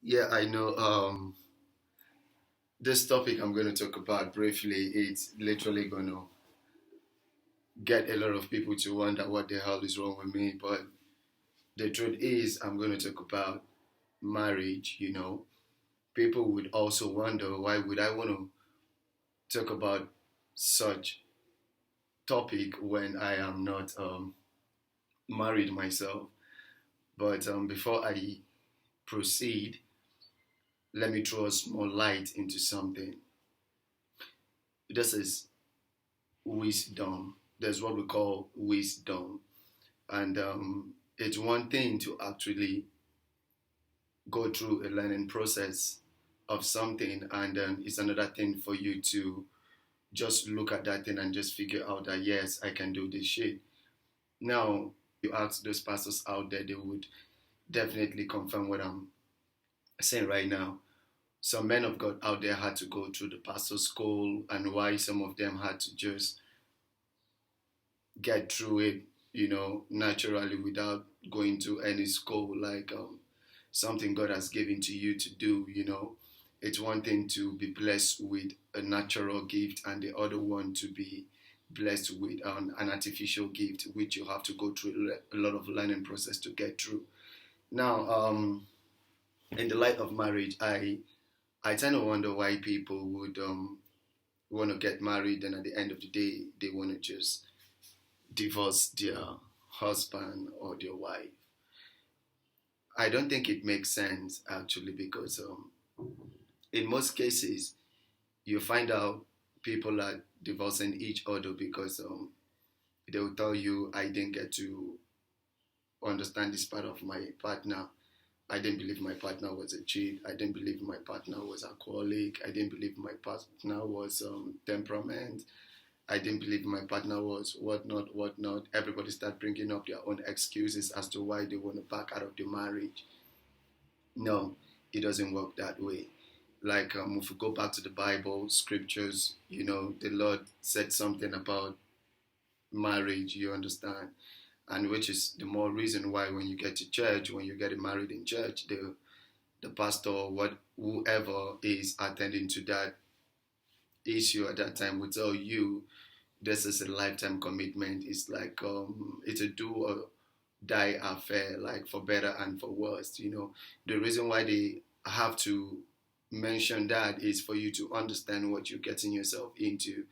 Yeah, I know. This topic I'm going to talk about briefly, it's literally going to get a lot of people to wonder what the hell is wrong with me. But the truth is, I'm going to talk about marriage. People would also wonder why would I want to talk about such topic when I am not married myself. But before I proceed, let me throw a small light into something. This is wisdom. There's what we call wisdom. And it's one thing to actually go through a learning process of something, and it's another thing for you to just look at that thing and just figure out that yes, I can do this shit. Now, you ask those pastors out there, they would definitely confirm what I'm saying right now. Some men of God out there had to go through the pastor school, and why some of them had to just get through it, naturally without going to any school, like something God has given to you to do. It's one thing to be blessed with a natural gift, and the other one to be blessed with an artificial gift, which you have to go through a lot of learning process to get through. Now, in the light of marriage, I tend to wonder why people would want to get married, and at the end of the day, they want to just divorce their husband or their wife. I don't think it makes sense actually because in most cases you find out people are divorcing each other because they will tell you I didn't get to understand this part of my partner. I didn't believe my partner was a cheat. I didn't believe my partner was alcoholic. I didn't believe my partner was temperament. I didn't believe my partner was whatnot, whatnot. Everybody start bringing up their own excuses as to why they want to back out of the marriage. No, it doesn't work that way. Like if we go back to the Bible scriptures, the Lord said something about marriage. You understand, and which is the more reason why when you get to church, when you're getting married in church, the pastor or whoever is attending to that issue at that time will tell you this is a lifetime commitment. It's like it's a do or die affair, like for better and for worse. The reason why they have to mention that is for you to understand what you're getting yourself into.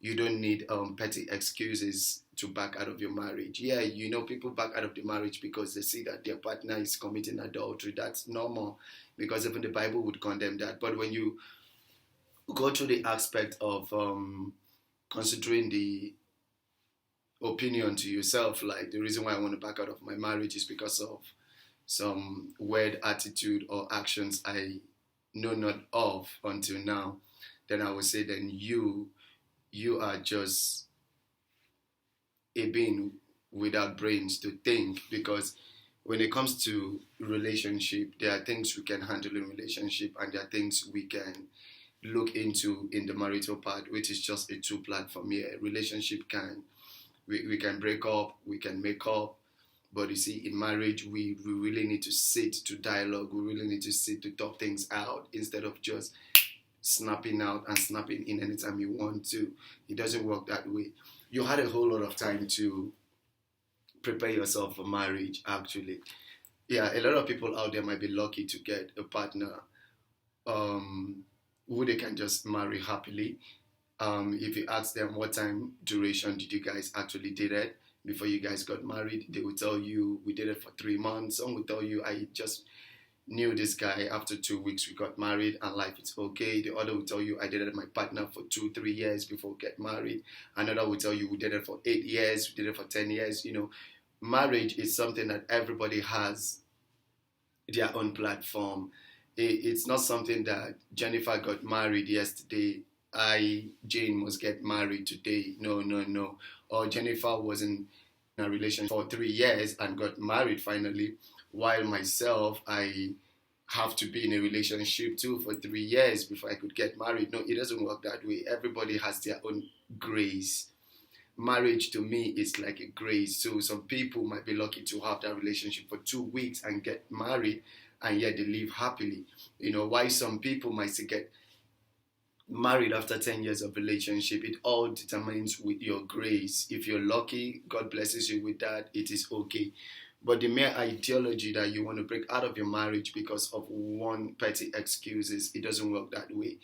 You don't need petty excuses to back out of your marriage. Yeah, people back out of the marriage because they see that their partner is committing adultery. That's normal because even the Bible would condemn that. But when you go through the aspect of considering the opinion to yourself, like the reason why I want to back out of my marriage is because of some weird attitude or actions I know not of until now, then I would say then you are just a being without brains to think, because when it comes to relationship, there are things we can handle in relationship and there are things we can look into in the marital part, which is just a two platform. Yeah, relationship we can break up, we can make up, but you see, in marriage, we really need to sit to dialogue. We really need to sit to talk things out instead of just snapping out and snapping in anytime you want to. It doesn't work that way. You had a whole lot of time to prepare yourself for marriage, actually. Yeah, a lot of people out there might be lucky to get a partner um, who they can just marry happily. If you ask them what time duration did you guys actually date it before you guys got married, they will tell you we did it for 3 months. Some will tell you I just knew this guy after 2 weeks we got married and life is okay. The other will tell you I dated my partner for 2 3 years before we get married. Another will tell you we did it for 8 years, we did it for 10 years. Marriage is something that everybody has their own platform. It's not something that Jennifer got married yesterday. Jane, must get married today. No, no, no. Or Jennifer was in a relationship for 3 years and got married finally, while myself, I have to be in a relationship too for 3 years before I could get married. No, it doesn't work that way. Everybody has their own grace. Marriage to me is like a grace. So some people might be lucky to have that relationship for 2 weeks and get married, and yet they live happily. Why some people might still get married after 10 years of relationship, it all determines with your grace. If you're lucky, God blesses you with that, it is okay. But the mere ideology that you want to break out of your marriage because of one petty excuses, it doesn't work that way.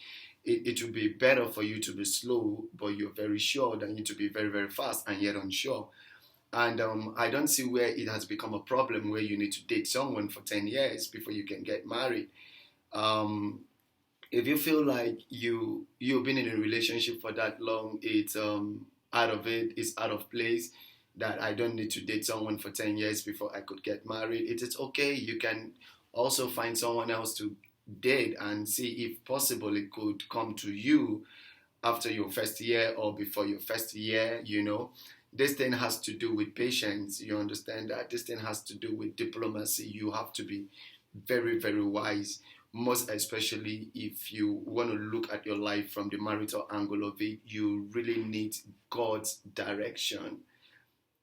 It would be better for you to be slow, but you're very sure, than you to be very, very fast and yet unsure. And I don't see where it has become a problem where you need to date someone for 10 years before you can get married. Um, if you feel like you've been in a relationship for that long, it's it's out of place. That I don't need to date someone for 10 years before I could get married. It is okay. You can also find someone else to date and see if possible it could come to you after your first year or before your first year. This thing has to do with patience. You understand that this thing has to do with diplomacy. You have to be very, very wise, most especially if you want to look at your life from the marital angle of it. You really need God's direction.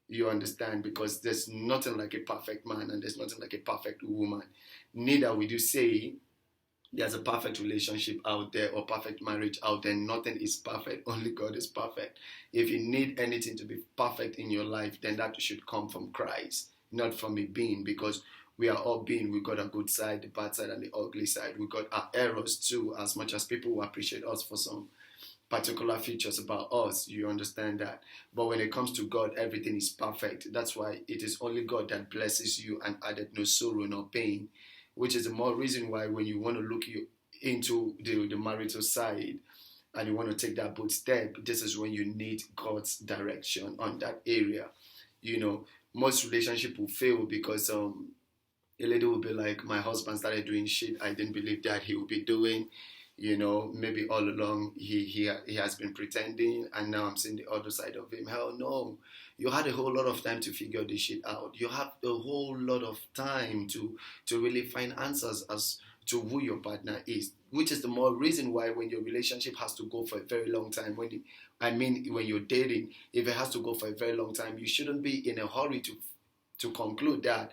You understand? Because there's nothing like a perfect man and there's nothing like a perfect woman. Neither would you say there's a perfect relationship out there or perfect marriage out there. Nothing is perfect. Only God is perfect. If you need anything to be perfect in your life, then that should come from Christ, not from a being, because we are all being. We got a good side, the bad side, and the ugly side. We got our errors too, as much as people will appreciate us for some particular features about us. You understand that? But when it comes to God, everything is perfect. That's why it is only God that blesses you and added no sorrow nor pain, which is the more reason why when you want to look into the marital side and you want to take that bold step, this is when you need God's direction on that area. Most relationship will fail because a lady will be like, my husband started doing shit I didn't believe that he would be doing. Maybe all along he has been pretending, and now I'm seeing the other side of him. Hell no. You had a whole lot of time to figure this shit out. You have a whole lot of time to really find answers as to who your partner is, which is the more reason why when your relationship has to go for a very long time, when you're dating, if it has to go for a very long time, you shouldn't be in a hurry to conclude that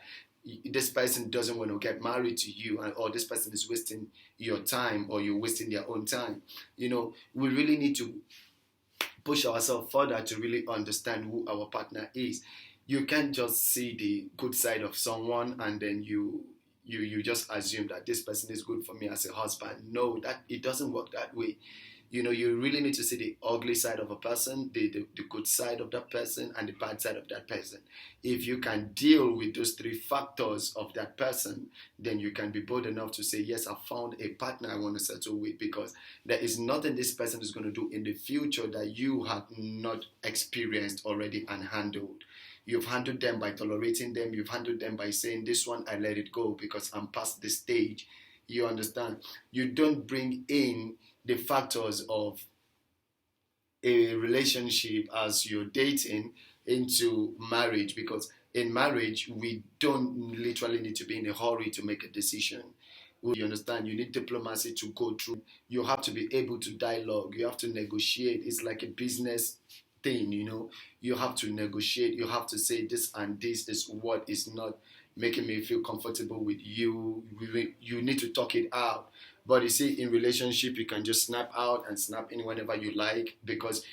this person doesn't want to get married to you, or this person is wasting your time, or you're wasting their own time. We really need to push ourselves further to really understand who our partner is. You can't just see the good side of someone and then you just assume that this person is good for me as a husband. No, that it doesn't work that way. You really need to see the ugly side of a person, the good side of that person, and the bad side of that person. If you can deal with those three factors of that person, then you can be bold enough to say, yes, I found a partner I want to settle with, because there is nothing this person is going to do in the future that you have not experienced already and handled. You've handled them by tolerating them. You've handled them by saying, this one, I let it go because I'm past this stage. You understand? You don't bring in the factors of a relationship as you're dating into marriage, because in marriage we don't literally need to be in a hurry to make a decision. You understand? You need diplomacy to go through. You have to be able to dialogue. You have to negotiate. It's like a business thing. You have to negotiate. You have to say this and this is what is not making me feel comfortable with you. You need to talk it out. But you see, in relationship, you can just snap out and snap in whenever you like, because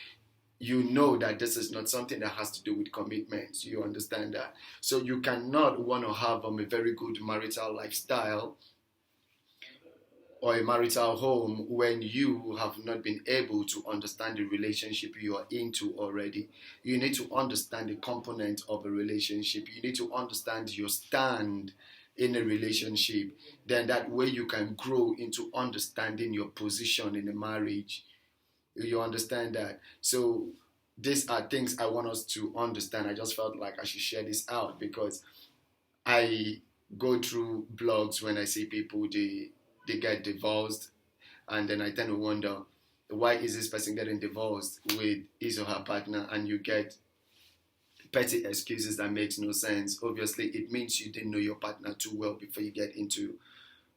you know that this is not something that has to do with commitments. You understand that? So you cannot want to have a very good marital lifestyle or a marital home when you have not been able to understand the relationship you are into already. You need to understand the component of a relationship. You need to understand your stand in a relationship. Then that way you can grow into understanding your position in a marriage. You understand that? So these are things I want us to understand. I just felt like I should share this out because I go through blogs when I see people, they get divorced, and then I tend to wonder, why is this person getting divorced with his or her partner? And you get petty excuses that makes no sense. Obviously, it means you didn't know your partner too well before you get into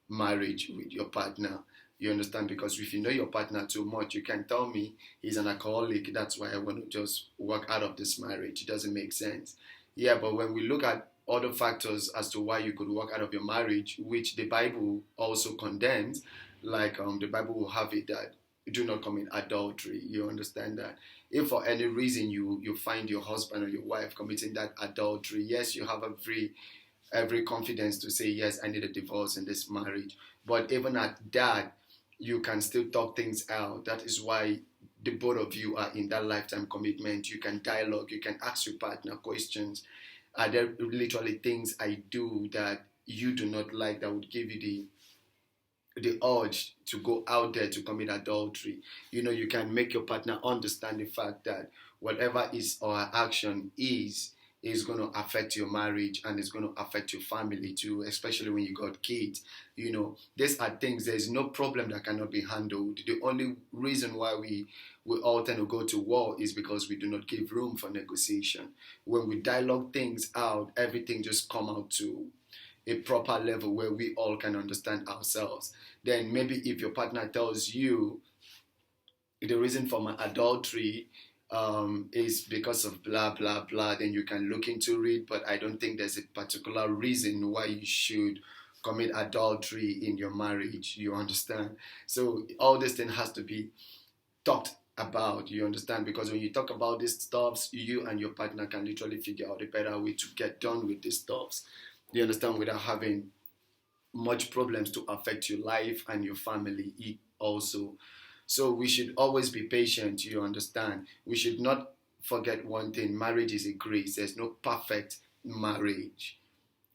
marriage with your partner. You understand? Because if you know your partner too much, you can tell me he's an alcoholic, that's why I want to just walk out of this marriage. It doesn't make sense. Yeah, but when we look at other factors as to why you could walk out of your marriage, which the Bible also condemns. Like the Bible will have it that do not commit adultery. You understand that? If for any reason you find your husband or your wife committing that adultery, yes, you have every confidence to say, yes, I need a divorce in this marriage. But even at that, you can still talk things out. That is why the both of you are in that lifetime commitment. You can dialogue, you can ask your partner questions. Are there literally things I do that you do not like that would give you the urge to go out there to commit adultery? You can make your partner understand the fact that whatever is our action is going to affect your marriage and it's going to affect your family too, especially when you got kids. These are things, there's no problem that cannot be handled. The only reason why we all tend to go to war is because we do not give room for negotiation. When we dialogue things out, everything just come out to a proper level where we all can understand ourselves. Then maybe if your partner tells you the reason for my adultery is because of blah blah blah, then you can look into it. But I don't think there's a particular reason why you should commit adultery in your marriage. You understand? So all this thing has to be talked about. You understand? Because when you talk about these stuffs, you and your partner can literally figure out a better way to get done with these stuffs. You understand? Without having much problems to affect your life and your family also. So we should always be patient, you understand? We should not forget one thing. Marriage is a grace. There's no perfect marriage.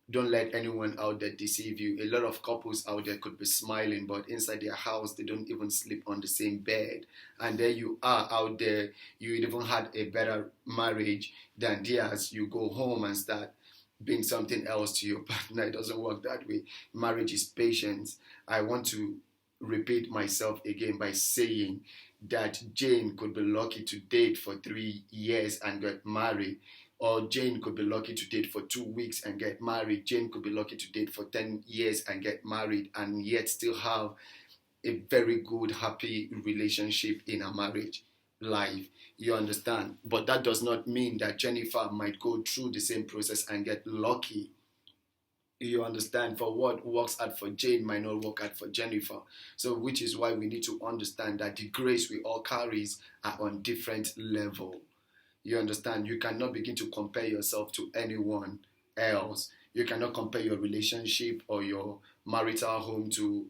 Don't let anyone out there deceive you. A lot of couples out there could be smiling, but inside their house, they don't even sleep on the same bed. And there you are out there. You even had a better marriage than theirs. You go home and start being something else to your partner. It doesn't work that way. Marriage is patience. I want to repeat myself again by saying that Jane could be lucky to date for 3 years and get married, or Jane could be lucky to date for 2 weeks and get married. Jane could be lucky to date for 10 years and get married and yet still have a very good, happy relationship in a marriage life. You understand? But that does not mean that Jennifer might go through the same process and get lucky. You understand? For what works out for Jane might not work out for Jennifer. So which is why we need to understand that the grace we all carries are on different level. You understand? You cannot begin to compare yourself to anyone else. You cannot compare your relationship or your marital home to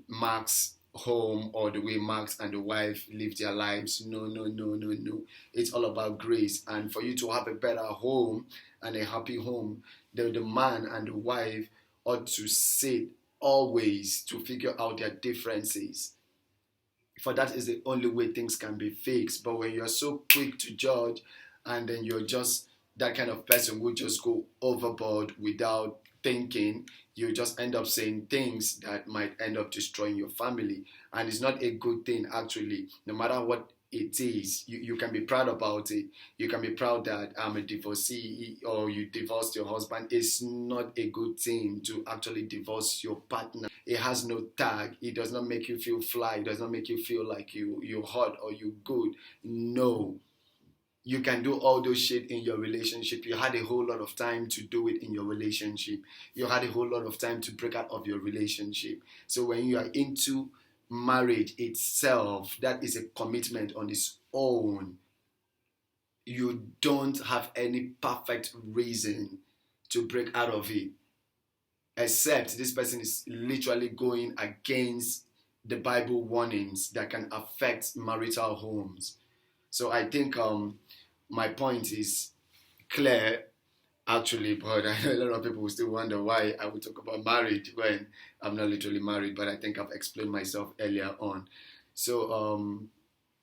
Mark's home or the way Max and the wife live their lives. No, no, no, no, no. It's all about grace. And for you to have a better home and a happy home, the man and the wife ought to sit always to figure out their differences. For that is the only way things can be fixed. But when you're so quick to judge and then you're just that kind of person who just go overboard without thinking, you just end up saying things that might end up destroying your family. And it's not a good thing, actually. No matter what it is, you can be proud about it. You can be proud that I'm a divorcee or you divorced your husband. It's not a good thing to actually divorce your partner. It has no tag. It does not make you feel fly. It does not make you feel like you're hot or you're good. No. You can do all those shit in your relationship. You had a whole lot of time to do it in your relationship. You had a whole lot of time to break out of your relationship. So when you are into marriage itself, that is a commitment on its own. You don't have any perfect reason to break out of it, except this person is literally going against the Bible warnings that can affect marital homes. So I think my point is clear, actually, but I know a lot of people will still wonder why I would talk about marriage when I'm not literally married, but I think I've explained myself earlier on. So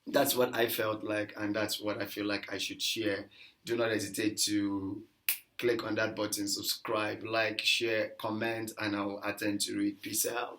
that's what I felt like, and that's what I feel like I should share. Do not hesitate to click on that button, subscribe, like, share, comment, and I'll attend to it. Peace out.